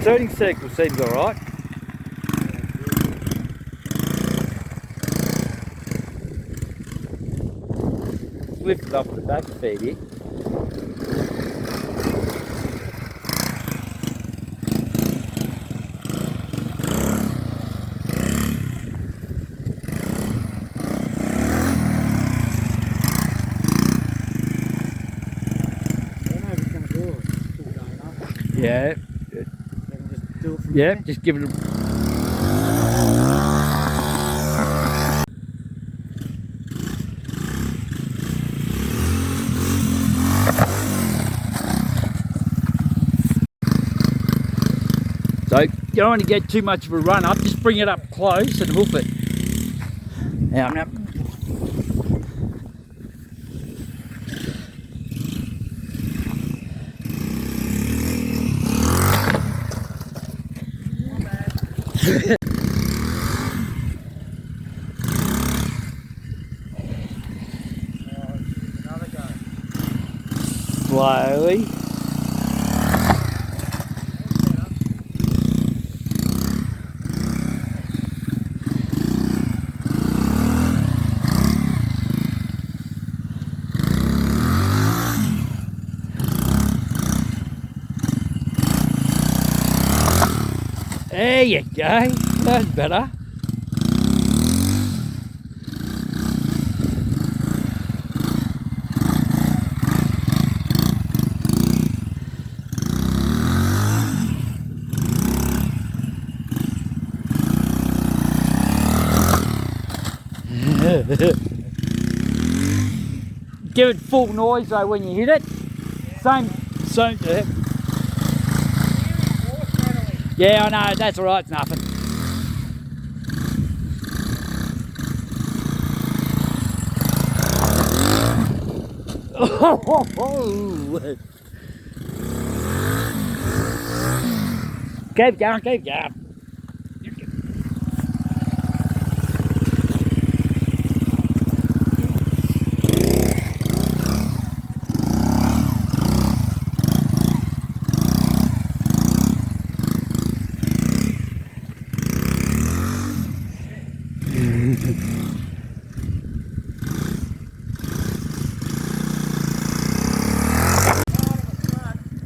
Turning circle seems alright. Lifted off the back feed here. Yeah. Just do it from Yeah, there. just give it a... So, you don't want to get too much of a run up, just bring it up close and hoof it. Now, Another go. slowly. There you go, that's better. Give it full noise though when you hit it. Same. Yeah, I know, that's alright, it's nothing. Keep going, keep going.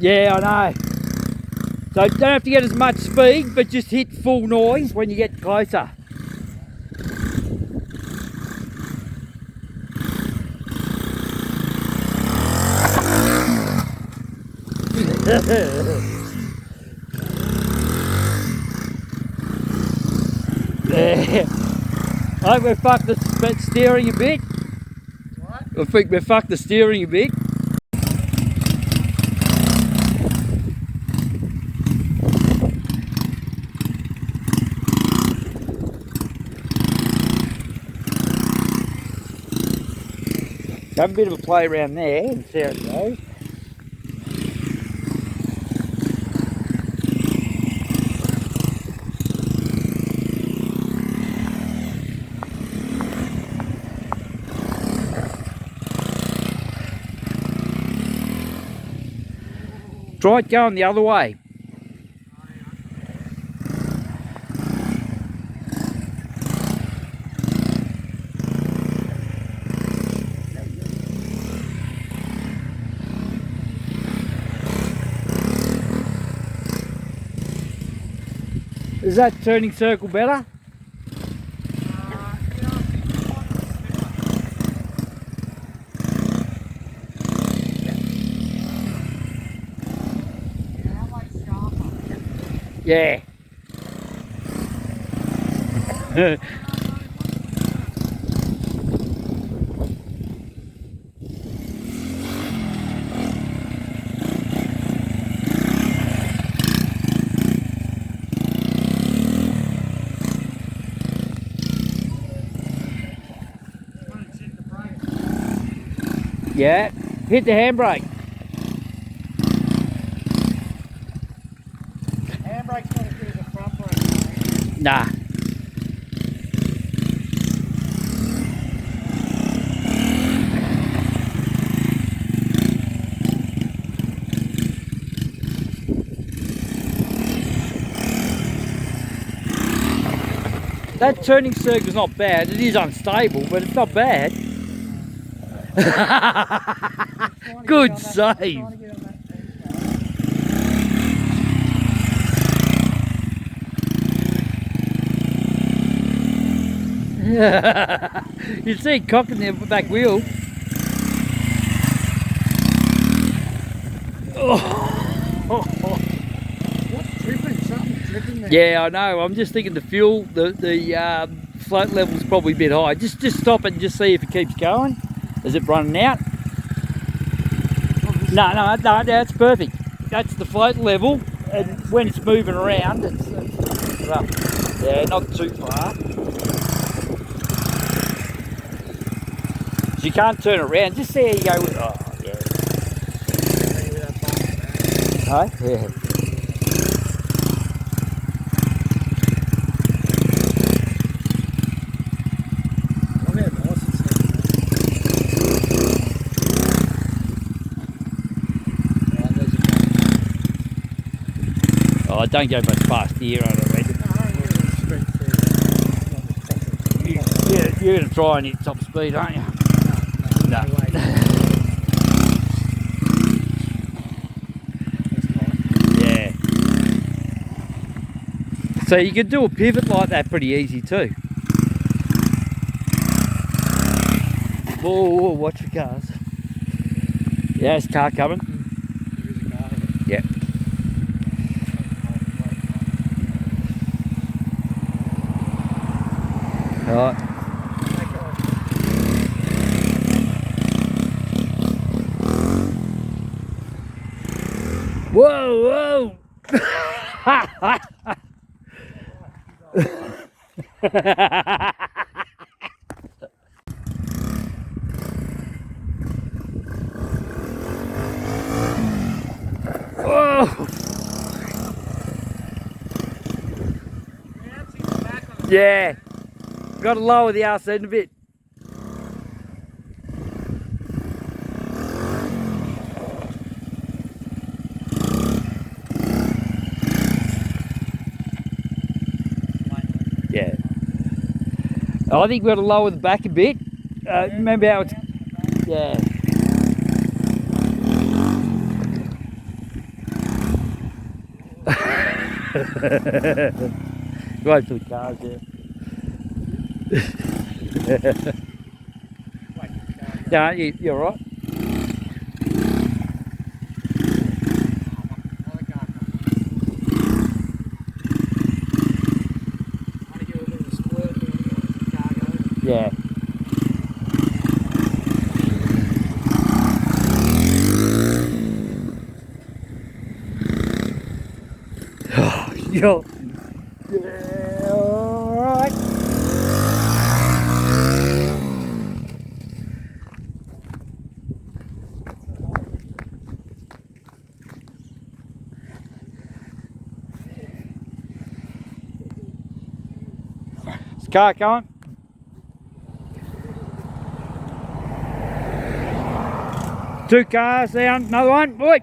Yeah, I know. So you don't have to get as much speed, but just hit full noise when you get closer. There. I think we fucked the steering a bit. What? I think we fucked the steering a bit. Have a bit of a play around there and see how it goes. Try it going the other way. Is that turning circle better? Yeah. Yeah, hit the handbrake. Handbrake's not as good as a front brake. Nah. That turning circle's not bad. It is unstable, but it's not bad. Good save. You see it cocking the back wheel. What's dripping? Something's dripping there. Yeah, I know. I'm just thinking the fuel, the float level's probably a bit high. Just stop it and just see if it keeps going. Is it running out? No, that's perfect. That's the float level, and when it's moving around, it's up. Yeah, not too far. So you can't turn around. Just see how you go with. Oh, yeah. Huh? Yeah. Oh, don't go much past here, I don't reckon. You're going to try and hit top speed, aren't you? No. Yeah. So you can do a pivot like that pretty easy too. Whoa, watch the cars. Yeah, there's a car coming. There is a car. Yeah. Alright. Whoa, whoa! Whoa! Yeah, got to lower the arse end a bit. Yeah. I think we've got to lower the back a bit. Remember how it's... Yeah. Right for the cars, yeah. No, you're right. Yeah. Yo. Yeah, all right. Is the car going? Two cars down, another one, boy.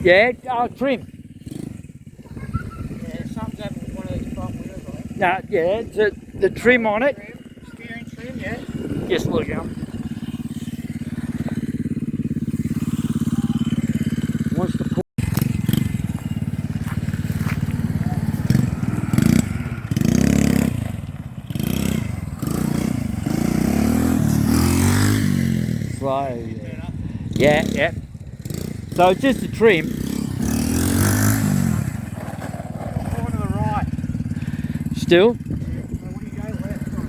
Yeah, trim. Yeah, something's happened with one of these front wheels, I think. No, yeah, the trim on it. Steering trim, yeah. Just look out. Wants to pull. Slow. Yeah, yeah. So it's just a trim. Going to the right. Still? Yeah, well, when you go left, on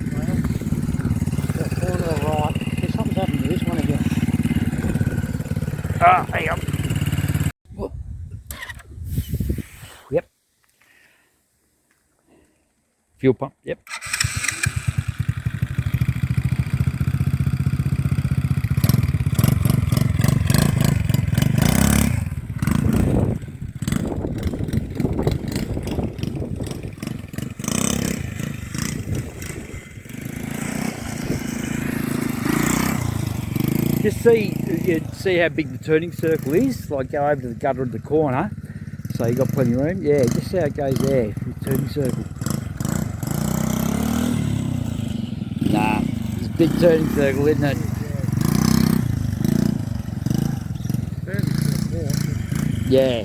to the right. There's something's happened to this one again. Ah, hang on. Whoa. Yep. Fuel pump, yep. Just see how big the turning circle is. Like go over to the gutter of the corner. So you got plenty of room. Yeah, just see how it goes there. The turning circle. Nah, it's a big turning circle, isn't it? Yeah.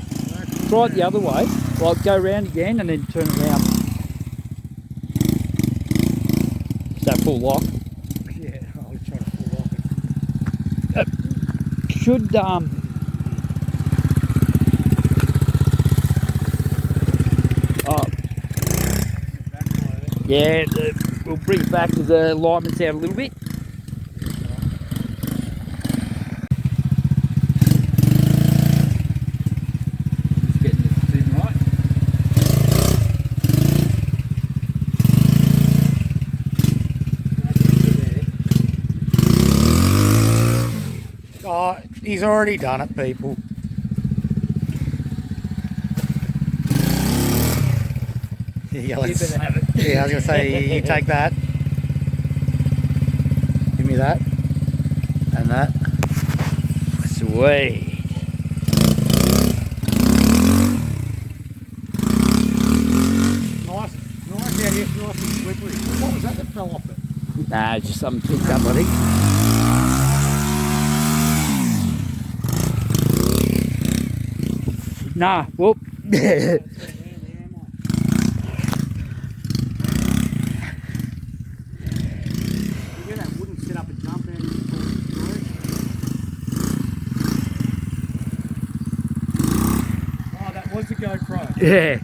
Try it the other way. Like go round again and then turn it round. Is that full lock? Yeah, I'll try to pull off it. Should yeah, we'll bring it back to the alignments out a little bit. Just getting this in right. Oh, he's already done it, people. Yeah, You better have it. Yeah, I was going to say, you take that. Give me that. And that. Sweet. Nice out here, nice and slippery. What was that fell off it? Nah, just something picked up, I think. Nah, whoop. Oh, that was the GoPro. Yeah.